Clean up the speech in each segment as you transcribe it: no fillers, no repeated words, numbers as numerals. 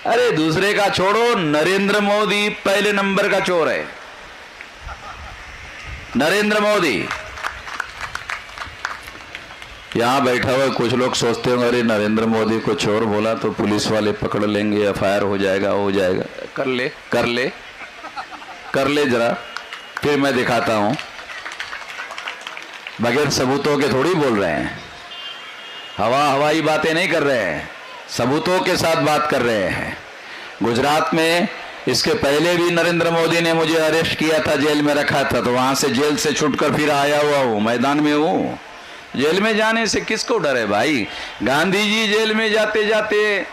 अरे दूसरे का छोड़ो, नरेंद्र मोदी पहले नंबर का चोर है। नरेंद्र मोदी यहां बैठा हुआ, कुछ लोग सोचते होंगे अरे नरेंद्र मोदी को चोर बोला तो पुलिस वाले पकड़ लेंगे, एफआईआर हो जाएगा, हो जाएगा। कर ले कर ले कर ले जरा, फिर मैं दिखाता हूं। बगैर सबूतों के थोड़ी बोल रहे हैं, हवाई बातें नहीं कर रहे हैं, सबूतों के साथ बात कर रहे हैं। गुजरात में इसके पहले भी नरेंद्र मोदी ने मुझे अरेस्ट किया था, जेल में रखा था, तो वहां से जेल से छूटकर फिर आया हुआ हूं, मैदान में हूं। जेल में जाने से किसको डर है भाई? गांधी जी जेल में जाते जाते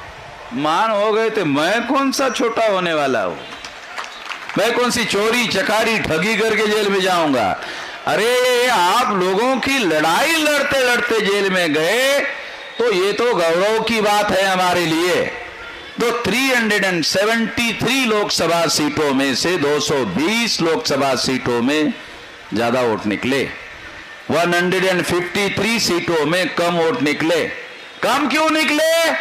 मान हो गए थे, मैं कौन सा छोटा होने वाला हूं? मैं कौन सी चोरी चकारी ठगी करके जेल में जाऊंगा? अरे आप लोगों की लड़ाई लड़ते लड़ते जेल में गए, तो ये तो गौरव की बात है हमारे लिए। तो 373 लोकसभा सीटों में से 220 लोकसभा सीटों में ज्यादा वोट निकले, 153 सीटों में कम वोट निकले। कम क्यों निकले?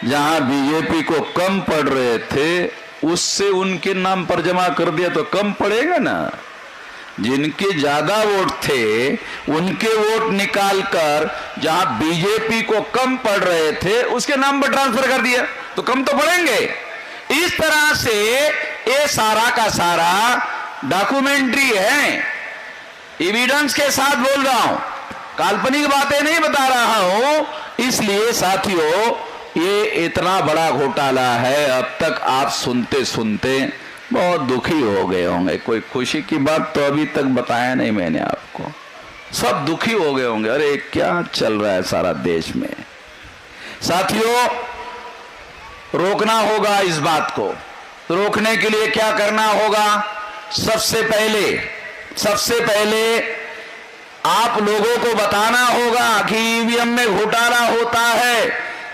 जहां बीजेपी को कम पड़ रहे थे उससे उनके नाम पर जमा कर दिया तो कम पड़ेगा ना। जिनके ज्यादा वोट थे उनके वोट निकालकर जहां बीजेपी को कम पड़ रहे थे उसके नाम पर ट्रांसफर कर दिया तो कम तो पड़ेंगे। इस तरह से ये सारा का सारा डॉक्यूमेंट्री है, एविडेंस के साथ बोल रहा हूं, काल्पनिक बातें नहीं बता रहा हूं। इसलिए साथियों, ये इतना बड़ा घोटाला है, अब तक आप सुनते सुनते बहुत दुखी हो गए होंगे। कोई खुशी की बात तो अभी तक बताया नहीं मैंने आपको, सब दुखी हो गए होंगे, अरे क्या चल रहा है सारा देश में। साथियों, रोकना होगा इस बात को। रोकने के लिए क्या करना होगा? सबसे पहले आप लोगों को बताना होगा कि ईवीएम में घोटाला होता है।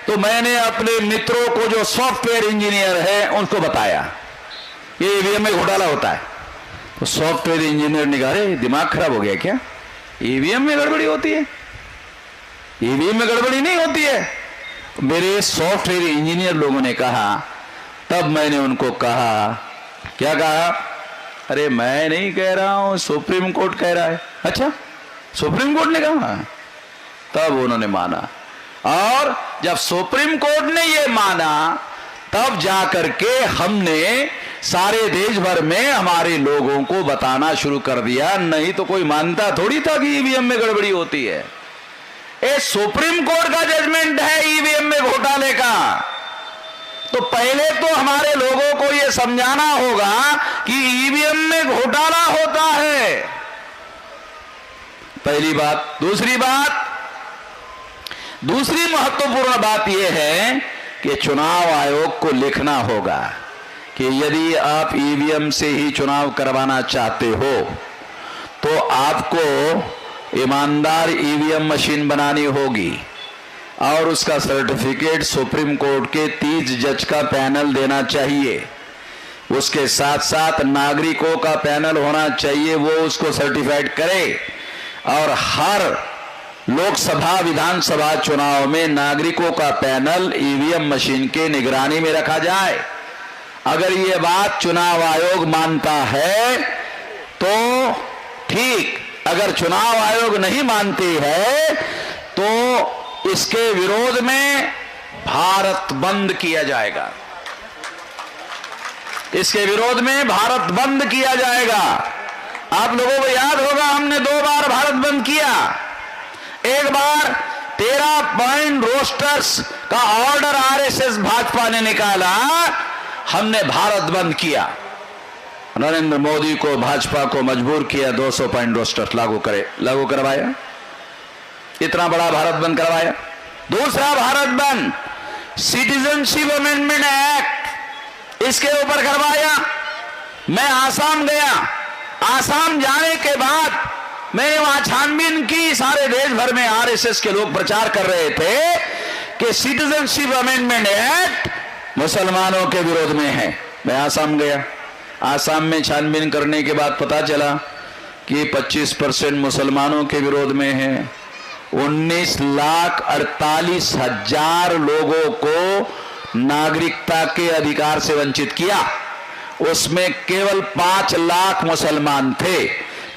तो मैंने अपने मित्रों को जो सॉफ्टवेयर इंजीनियर है उनको बताया ये ईवीएम में घोटाला होता है। तो सॉफ्टवेयर इंजीनियर ने कहा, अरे दिमाग खराब हो गया क्या? ईवीएम में गड़बड़ी होती है? ईवीएम में गड़बड़ी नहीं होती है। मेरे सॉफ्टवेयर इंजीनियर लोगों ने कहा, तब मैंने उनको कहा, क्या कहा? अरे मैं नहीं कह रहा हूं, सुप्रीम कोर्ट कह रहा है। अच्छा, सुप्रीम कोर्ट ने कहा? तब उन्होंने माना, और जब सुप्रीम कोर्ट ने ये माना तब जाकर के हमने सारे देश भर में हमारे लोगों को बताना शुरू कर दिया। नहीं तो कोई मानता थोड़ी था कि ईवीएम में गड़बड़ी होती है। ये सुप्रीम कोर्ट का जजमेंट है ईवीएम में घोटाले का। तो पहले तो हमारे लोगों को यह समझाना होगा कि ईवीएम में घोटाला होता है, पहली बात। दूसरी महत्वपूर्ण बात यह है कि चुनाव आयोग को लिखना होगा कि यदि आप ईवीएम से ही चुनाव करवाना चाहते हो तो आपको ईमानदार ईवीएम मशीन बनानी होगी और उसका सर्टिफिकेट सुप्रीम कोर्ट के 30 जज का पैनल देना चाहिए। उसके साथ साथ नागरिकों का पैनल होना चाहिए, वो उसको सर्टिफाइड करे। और हर लोकसभा विधानसभा चुनाव में नागरिकों का पैनल ईवीएम मशीन के निगरानी में रखा जाए। अगर ये बात चुनाव आयोग मानता है तो ठीक, अगर चुनाव आयोग नहीं मानती है तो इसके विरोध में भारत बंद किया जाएगा। इसके विरोध में भारत बंद किया जाएगा। आप लोगों को याद होगा हमने 2 बार भारत बंद किया। एक बार 13 पॉइंट रोस्टर्स का ऑर्डर आरएसएस भाजपा ने निकाला, हमने भारत बंद किया। नरेंद्र मोदी को भाजपा को मजबूर किया 200 पॉइंट रोस्टर्स लागू करवाया। इतना बड़ा भारत बंद करवाया। दूसरा भारत बंद सिटीजनशिप अमेंडमेंट एक्ट, इसके ऊपर करवाया। मैं आसाम गया, आसाम जाने के बाद मैंने वहां छानबीन की। सारे देश भर में आरएसएस के लोग प्रचार कर रहे थे कि सिटीजनशिप अमेंडमेंट एक्ट मुसलमानों के विरोध में है। मैं आसाम गया, आसाम में छानबीन करने के बाद पता चला कि 25% मुसलमानों के विरोध में है। 19,48,000 लोगों को नागरिकता के अधिकार से वंचित किया। उसमें केवल 5 लाख मुसलमान थे,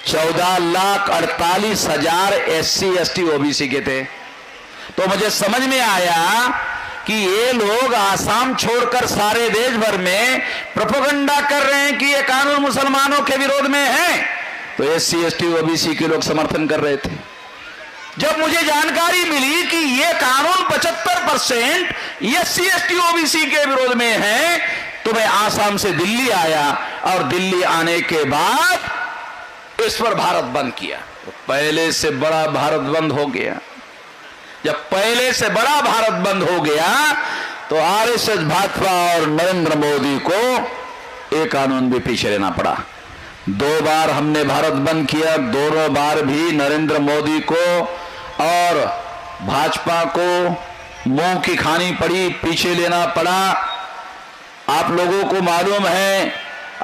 14,48,000 SC ST OBC के थे। तो मुझे समझ में आया कि ये लोग आसाम छोड़कर सारे देश भर में प्रोपेगेंडा कर रहे हैं कि ये कानून मुसलमानों के विरोध में है, तो SC ST OBC के लोग समर्थन कर रहे थे। जब मुझे जानकारी मिली कि ये कानून 75% SC ST OBC के विरोध में है, तो मैं आसाम से दिल्ली आया और दिल्ली आने के बाद इस पर भारत बंद किया। तो पहले से बड़ा भारत बंद हो गया। जब पहले से बड़ा भारत बंद हो गया तो RSS भाजपा और नरेंद्र मोदी को एक कानून भी पीछे लेना पड़ा। 2 बार हमने भारत बंद किया, दोनों बार भी नरेंद्र मोदी को और भाजपा को मुंह की खानी पड़ी, पीछे लेना पड़ा। आप लोगों को मालूम है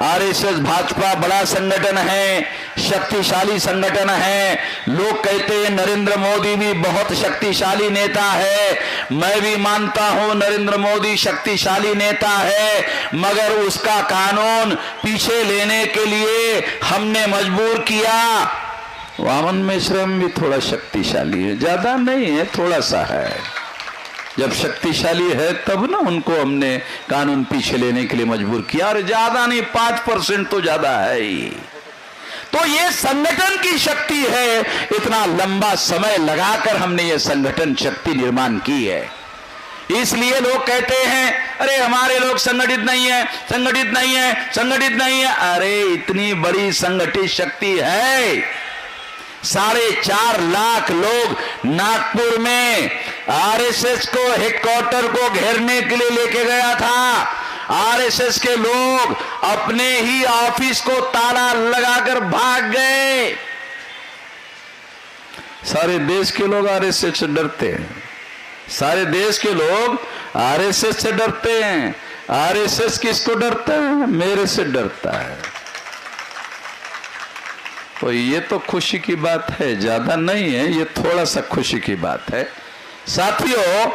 RSS भाजपा बड़ा संगठन है, शक्तिशाली संगठन है। लोग कहते हैं नरेंद्र मोदी भी बहुत शक्तिशाली नेता है। मैं भी मानता हूं नरेंद्र मोदी शक्तिशाली नेता है, मगर उसका कानून पीछे लेने के लिए हमने मजबूर किया। वामन मेश्राम भी थोड़ा शक्तिशाली है, ज्यादा नहीं है, थोड़ा सा है। जब शक्तिशाली है तब ना उनको हमने कानून पीछे लेने के लिए मजबूर किया, और ज्यादा नहीं, 5% तो ज्यादा है ही। तो ये संगठन की शक्ति है, इतना लंबा समय लगाकर हमने ये संगठन शक्ति निर्माण की है। इसलिए लोग कहते हैं अरे हमारे लोग संगठित नहीं है, संगठित नहीं है, संगठित नहीं है। अरे इतनी बड़ी संगठित शक्ति है। 4.5 लाख लोग नागपुर में RSS को हेडक्वार्टर को घेरने के लिए लेके गया था। RSS के लोग अपने ही ऑफिस को ताला लगाकर भाग गए। सारे देश के लोग RSS से डरते हैं, सारे देश के लोग RSS से डरते हैं। RSS किसको डरता है? मेरे से डरता है। तो ये तो खुशी की बात है, ज्यादा नहीं है, ये थोड़ा सा खुशी की बात है। साथियों,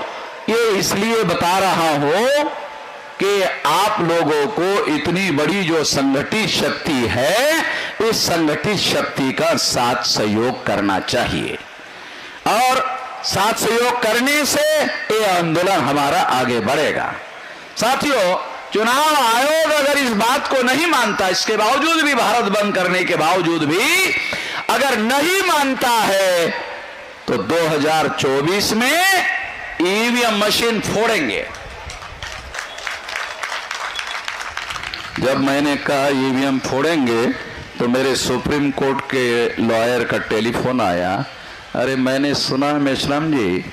ये इसलिए बता रहा हूं कि आप लोगों को इतनी बड़ी जो संगठित शक्ति है, इस संगठित शक्ति का साथ सहयोग करना चाहिए, और साथ सहयोग करने से ये आंदोलन हमारा आगे बढ़ेगा। साथियों, चुनाव आयोग अगर इस बात को नहीं मानता, इसके बावजूद भी, भारत बंद करने के बावजूद भी अगर नहीं मानता है, तो 2024 में EVM मशीन फोड़ेंगे। जब मैंने कहा EVM फोड़ेंगे तो मेरे सुप्रीम कोर्ट के लॉयर का टेलीफोन आया। अरे मैंने सुना मेश्राम जी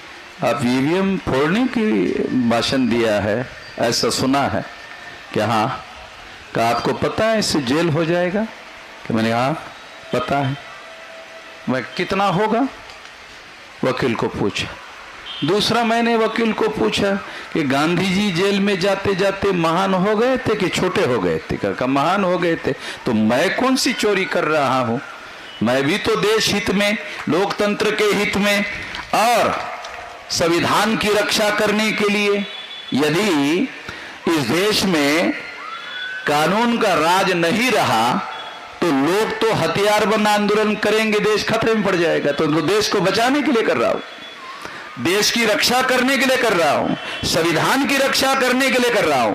आप EVM फोड़ने की भाषण दिया है, ऐसा सुना है क्या? हाँ। क्या आपको पता है इससे जेल हो जाएगा? कि मैंने कहा पता है। मैं कितना होगा? वकील को पूछा। दूसरा मैंने वकील को पूछा कि गांधी जी जेल में जाते जाते महान हो गए थे कि छोटे हो गए थे? कहा महान हो गए थे। तो मैं कौन सी चोरी कर रहा हूं? मैं भी तो देश हित में, लोकतंत्र के हित में और संविधान की रक्षा करने के लिए, यदि इस देश में कानून का राज नहीं रहा तो लोग तो हथियार बंद आंदोलन करेंगे, देश खतरे में पड़ जाएगा। तो देश को बचाने के लिए कर रहा हूं, देश की रक्षा करने के लिए कर रहा हूं, संविधान की रक्षा करने के लिए कर रहा हूं,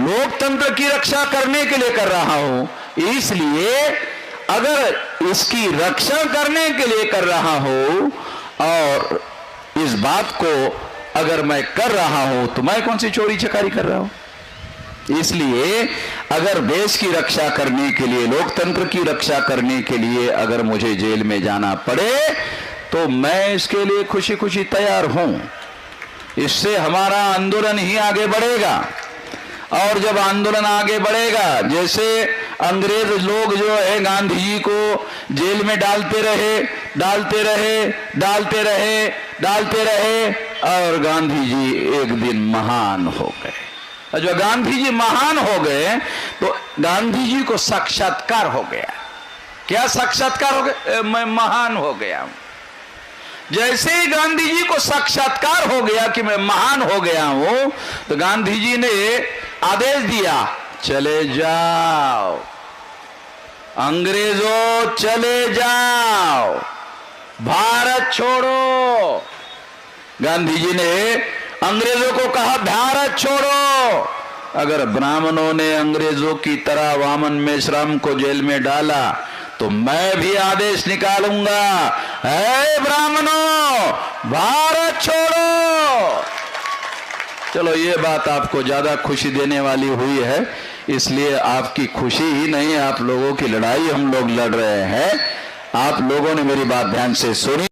लोकतंत्र की रक्षा करने के लिए कर रहा हूं। इसलिए अगर इसकी रक्षा करने के लिए कर रहा हूं और इस बात को अगर मैं कर रहा हूं तो मैं कौन सी चोरी चकारी कर रहा हूं? इसलिए अगर देश की रक्षा करने के लिए, लोकतंत्र की रक्षा करने के लिए अगर मुझे जेल में जाना पड़े तो मैं इसके लिए खुशी खुशी तैयार हूं। इससे हमारा आंदोलन ही आगे बढ़ेगा, और जब आंदोलन आगे बढ़ेगा, जैसे अंग्रेज लोग जो है गांधी जी को जेल में डालते रहे, डालते रहे, डालते रहे, डालते रहे, और गांधी जी एक दिन महान हो गए। और जब गांधी जी महान हो गए तो गांधी जी को साक्षात्कार हो गया। क्या साक्षात्कार हो गया? मैं महान हो गया हूं। जैसे ही गांधी जी को साक्षात्कार हो गया कि मैं महान हो गया हूं, तो गांधी जी ने आदेश दिया, चले जाओ अंग्रेजों, चले जाओ, भारत छोड़ो। गांधी जी ने अंग्रेजों को कहा, भारत छोड़ो। अगर ब्राह्मणों ने अंग्रेजों की तरह वामन मेश्राम को जेल में डाला तो मैं भी आदेश निकालूंगा, है ब्राह्मणों, भारत छोड़ो। चलो ये बात आपको ज्यादा खुशी देने वाली हुई है, इसलिए आपकी खुशी ही नहीं, आप लोगों की लड़ाई हम लोग लड़ रहे हैं। आप लोगों ने मेरी बात ध्यान से सुनी।